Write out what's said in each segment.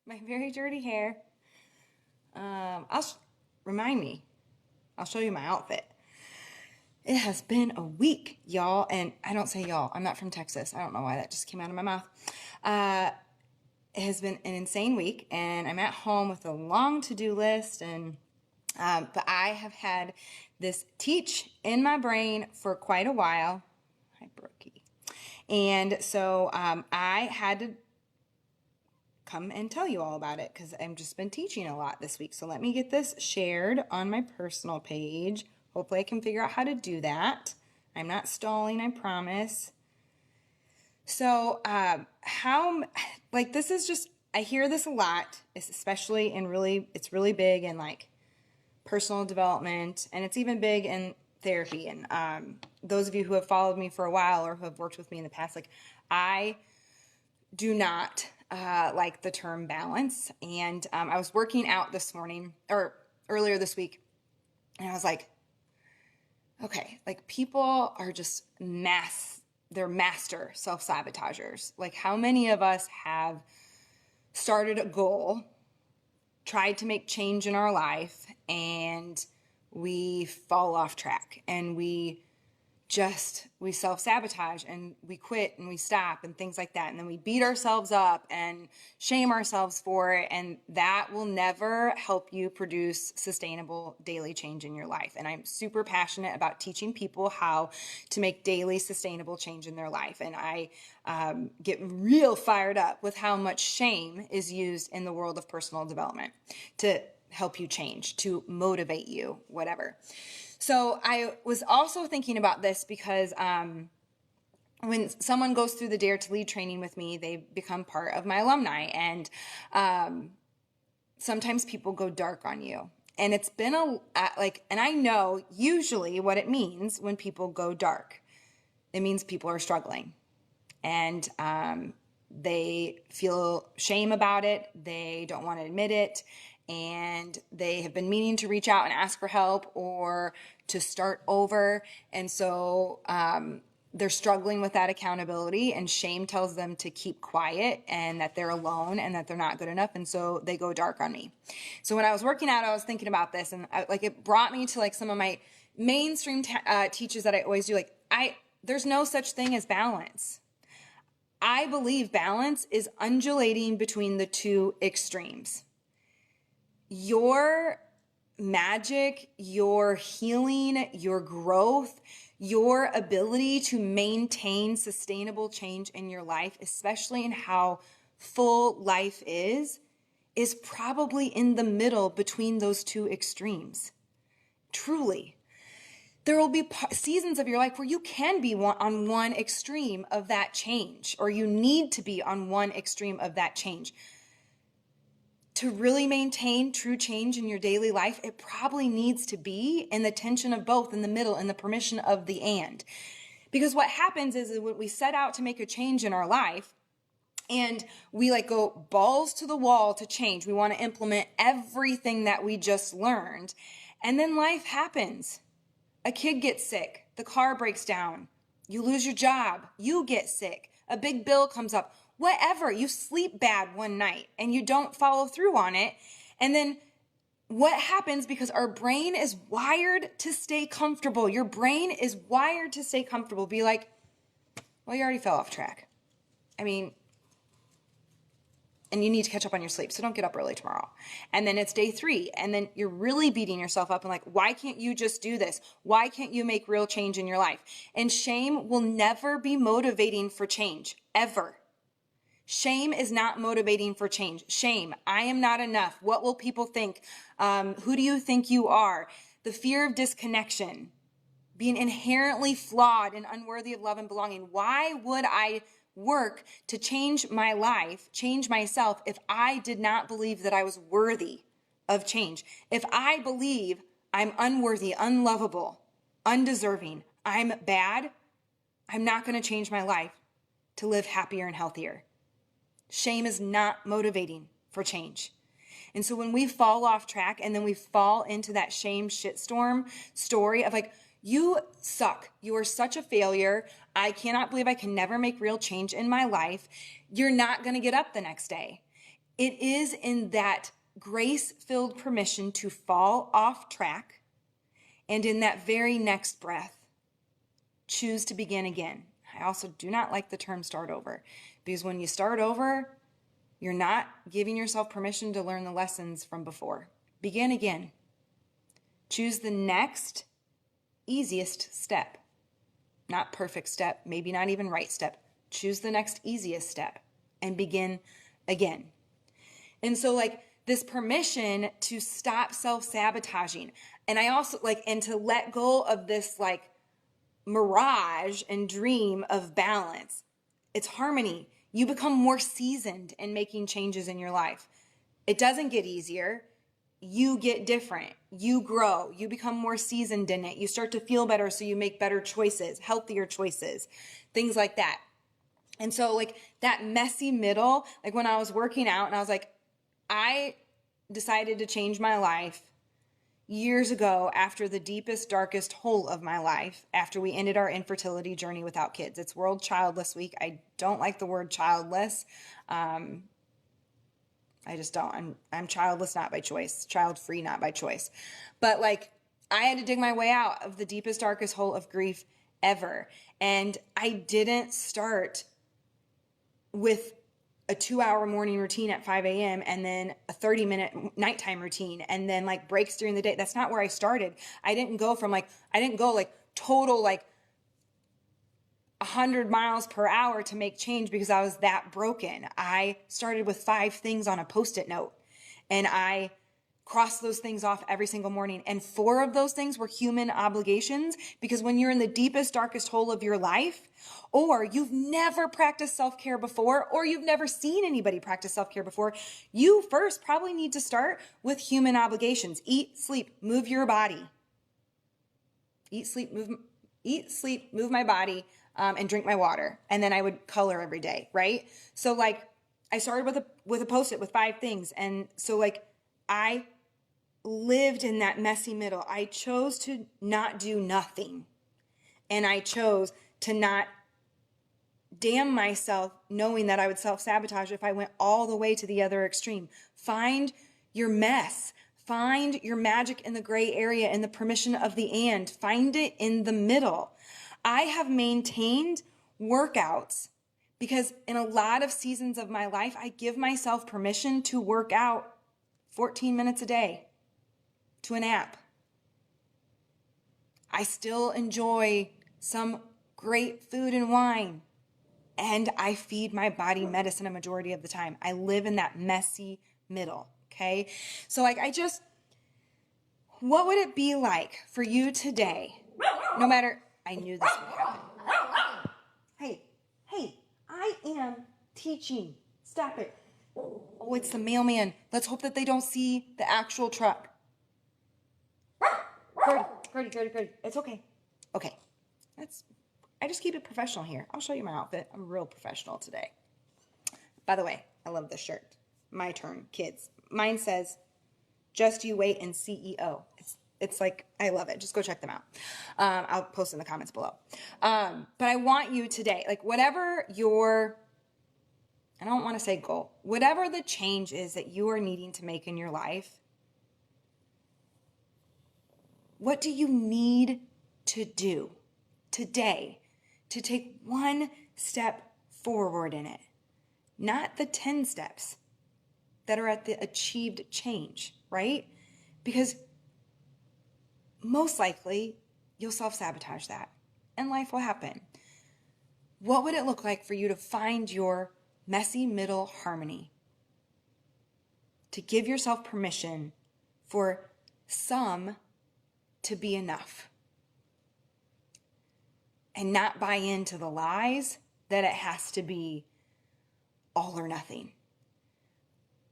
my very dirty hair. Remind me. I'll show you my outfit. It has been a week, y'all, and I don't say y'all. I'm not from Texas. I don't know why that just came out of my mouth. It has been an insane week, and I'm at home with a long to-do list, and but I have had this teach in my brain for quite a while. Hi, Brookie. And so I had to come and tell you all about it because I've just been teaching a lot this week. So let me get this shared on my personal page. Hopefully I can figure out how to do that. I'm not stalling, I promise. So this is just, I hear this a lot, especially it's really big in like personal development, and it's even big in therapy. And those of you who have followed me for a while or who have worked with me in the past, like I do not like the term balance. And I was working out this morning or earlier this week, and I was like, okay, like people are just they're master self-sabotagers. Like how many of us have started a goal, tried to make change in our life, and we fall off track and we self-sabotage and we quit and we stop and things like that. And then we beat ourselves up and shame ourselves for it. And that will never help you produce sustainable daily change in your life. And I'm super passionate about teaching people how to make daily sustainable change in their life. And I get real fired up with how much shame is used in the world of personal development to help you change, to motivate you, whatever. So I was also thinking about this because when someone goes through the Dare to Lead training with me, they become part of my alumni. And sometimes people go dark on you. And it's been and I know usually what it means when people go dark. It means people are struggling. And they feel shame about it. They don't want to admit it. And they have been meaning to reach out and ask for help or to start over. And so they're struggling with that accountability, and shame tells them to keep quiet and that they're alone and that they're not good enough. And so they go dark on me. So when I was working out, I was thinking about this, and it brought me to like some of my mainstream teaches that I always do. There's no such thing as balance. I believe balance is undulating between the two extremes. Your magic, your healing, your growth, your ability to maintain sustainable change in your life, especially in how full life is probably in the middle between those two extremes. Truly. There will be seasons of your life where you can be on one extreme of that change, or you need to be on one extreme of that change. To really maintain true change in your daily life, it probably needs to be in the tension of both, in the middle, in the permission of the and. Because what happens is when we set out to make a change in our life, and we go balls to the wall to change, we want to implement everything that we just learned, and then life happens. A kid gets sick, the car breaks down, you lose your job, you get sick, a big bill comes up, whatever, you sleep bad one night and you don't follow through on it. And then what happens, because our brain is wired to stay comfortable. Your brain is wired to stay comfortable. Be like, well, you already fell off track. And you need to catch up on your sleep, so don't get up early tomorrow. And then it's day 3, and then you're really beating yourself up and why can't you just do this? Why can't you make real change in your life? And shame will never be motivating for change, ever. Shame is not motivating for change. Shame, I am not enough. What will people think? Who do you think you are? The fear of disconnection, being inherently flawed and unworthy of love and belonging. Why would I work to change my life, change myself, if I did not believe that I was worthy of change? If I believe I'm unworthy, unlovable, undeserving, I'm bad, I'm not going to change my life to live happier and healthier. Shame is not motivating for change. And so when we fall off track and then we fall into that shame shitstorm story of you suck, you are such a failure, I cannot believe I can never make real change in my life, you're not going to get up the next day. It is in that grace-filled permission to fall off track, and in that very next breath, choose to begin again. I also do not like the term start over, because when you start over, you're not giving yourself permission to learn the lessons from before. Begin again. Choose the next easiest step. Not perfect step, maybe not even right step. Choose the next easiest step and begin again. And so like this permission to stop self-sabotaging. And I also and to let go of this like mirage and dream of balance. It's harmony. You become more seasoned in making changes in your life. It doesn't get easier. You get different. You grow. You become more seasoned in it. You start to feel better, so you make better choices, healthier choices, things like that. And so like that messy middle, like when I was working out and I was like, I decided to change my life years ago after the deepest, darkest hole of my life, after we ended our infertility journey without kids. It's World Childless Week. I don't like the word childless. I just don't. I'm childless, not by choice. Child-free, not by choice. But like, I had to dig my way out of the deepest, darkest hole of grief ever. And I didn't start with a 2-hour morning routine at 5 a.m. and then a 30-minute nighttime routine and then like breaks during the day. That's not where I started. I didn't go total 100 miles per hour to make change because I was that broken. I started with 5 things on a Post-it note and I crossed those things off every single morning. And 4 of those things were human obligations, because when you're in the deepest, darkest hole of your life, or you've never practiced self-care before, or you've never seen anybody practice self-care before, you first probably need to start with human obligations. Eat, sleep, move your body. Eat, sleep, move my body, and drink my water. And then I would color every day, right? So like I started with a Post-it with 5 things. And so like I lived in that messy middle. I chose to not do nothing. And I chose to not damn myself knowing that I would self-sabotage if I went all the way to the other extreme. Find your mess. Find your magic in the gray area, in the permission of the and. Find it in the middle. I have maintained workouts because in a lot of seasons of my life, I give myself permission to work out 14 minutes a day to a nap. I still enjoy some great food and wine, and I feed my body medicine a majority of the time. I live in that messy middle, okay? So what would it be like for you today, no matter, I knew this would happen. Hey, I am teaching. Stop it. Oh, it's the mailman. Let's hope that they don't see the actual truck. Gertie. It's okay. Okay. I just keep it professional here. I'll show you my outfit. I'm real professional today. By the way, I love this shirt. My turn, kids. Mine says, "Just you wait and CEO." It's like, I love it. Just go check them out. I'll post in the comments below. But I want you today, like whatever I don't want to say goal, whatever the change is that you are needing to make in your life, what do you need to do today to take one step forward in it? Not the 10 steps that are at the achieved change, right? Because most likely you'll self-sabotage that and life will happen. What would it look like for you to find your messy middle harmony? To give yourself permission for some to be enough and not buy into the lies that it has to be all or nothing.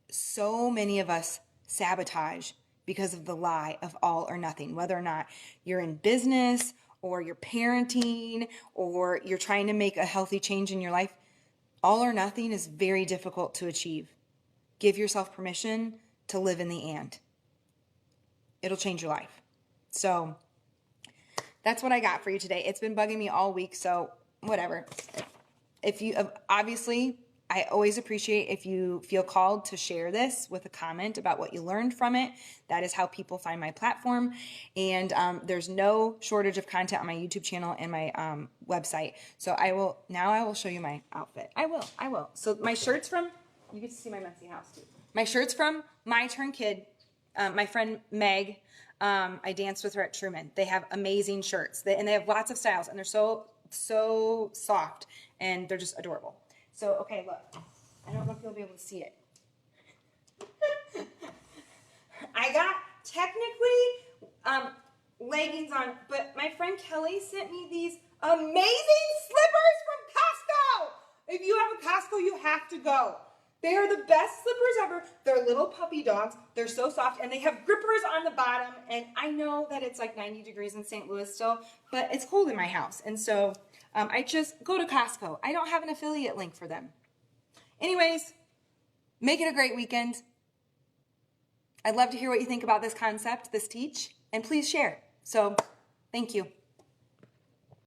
So many of us sabotage because of the lie of all or nothing, whether or not you're in business or you're parenting or you're trying to make a healthy change in your life. All or nothing is very difficult to achieve. Give yourself permission to live in the and. It'll change your life. So that's what I got for you today. It's been bugging me all week, so whatever. If you obviously, I I always appreciate if you feel called to share this with a comment about what you learned from it. That is how people find my platform. And there's no shortage of content on my YouTube channel and my website. So I will show you my outfit. I will. So my shirt's from, you get to see my messy house too. My shirt's from My Turn Kid, my friend Meg. I danced with her at Truman. They have amazing shirts, and they have lots of styles, and they're so soft, and they're just adorable. So, okay, look. I don't know if you'll be able to see it. I got technically leggings on, but my friend Kelly sent me these amazing slippers from Costco. If you have a Costco, you have to go. They are the best slippers ever. They're little puppy dogs. They're so soft, and they have grippers on the bottom. And I know that it's like 90 degrees in St. Louis still, but it's cold in my house. And so I just go to Costco. I don't have an affiliate link for them. Anyways, make it a great weekend. I'd love to hear what you think about this concept, this teach, and please share. So thank you.